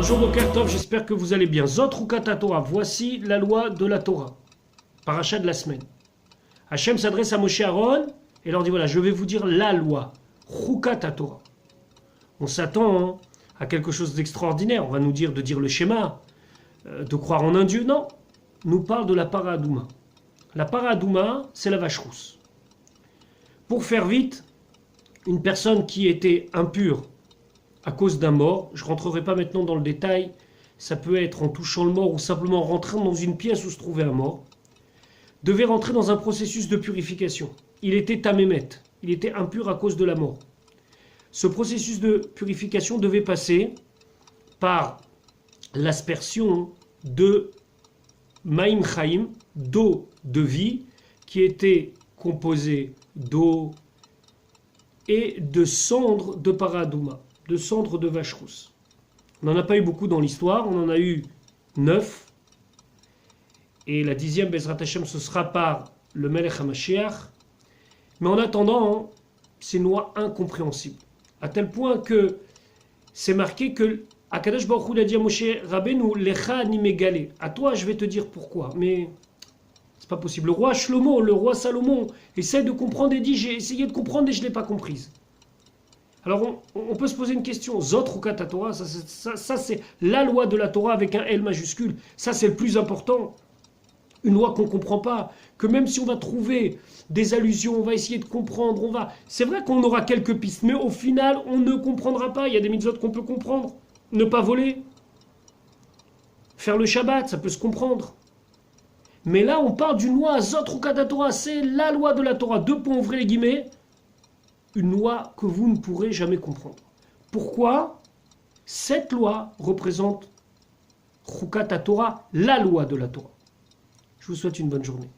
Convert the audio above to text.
Bonjour Boker Tov, j'espère que vous allez bien. Zot Rukat Torah, voici la loi de la Torah. Paracha de la semaine. Hachem s'adresse à Moshe Aaron et leur dit voilà, je vais vous dire la loi. Rukat Torah. On s'attend à quelque chose d'extraordinaire. On va nous dire de dire le schéma, de croire en un Dieu. Non, nous parle de la para adouma. La para adouma, c'est la vache rousse. Pour faire vite, une personne qui était impure à cause d'un mort, je ne rentrerai pas maintenant dans le détail, ça peut être en touchant le mort ou simplement en rentrant dans une pièce où se trouvait un mort, devait rentrer dans un processus de purification. Il était tamémet, il était impur à cause de la mort. Ce processus de purification devait passer par l'aspersion de Maïm Chaim, d'eau de vie, qui était composée d'eau et de cendres de para adouma, de cendres de vache rousse. On n'en a pas eu beaucoup dans l'histoire, on en a eu 9. Et la 10e, Bezrat Hashem, ce sera par le Melech HaMashiach. Mais en attendant, c'est une loi incompréhensible. À tel point que c'est marqué que Akadosh Baruch Hu a dit à Moshe Rabbeinu, Lecha ni megale. À toi, je vais te dire pourquoi. Mais c'est pas possible. Le roi Shlomo, le roi Salomon, essaie de comprendre et dit j'ai essayé de comprendre et je ne l'ai pas comprise. Alors on peut se poser une question. Zot Rukat Torah, ça c'est la loi de la Torah avec un L majuscule. Ça c'est le plus important. Une loi qu'on ne comprend pas. Que même si on va trouver des allusions, on va essayer de comprendre, c'est vrai qu'on aura quelques pistes, mais au final on ne comprendra pas. Il y a des mitzvot qu'on peut comprendre. Ne pas voler. Faire le Shabbat, ça peut se comprendre. Mais là on parle d'une loi Zot Rukat Torah, c'est la loi de la Torah. Deux points, ouvrez les guillemets. Une loi que vous ne pourrez jamais comprendre. Pourquoi? Cette loi représente Rukat Torah, la loi de la Torah. Je vous souhaite une bonne journée.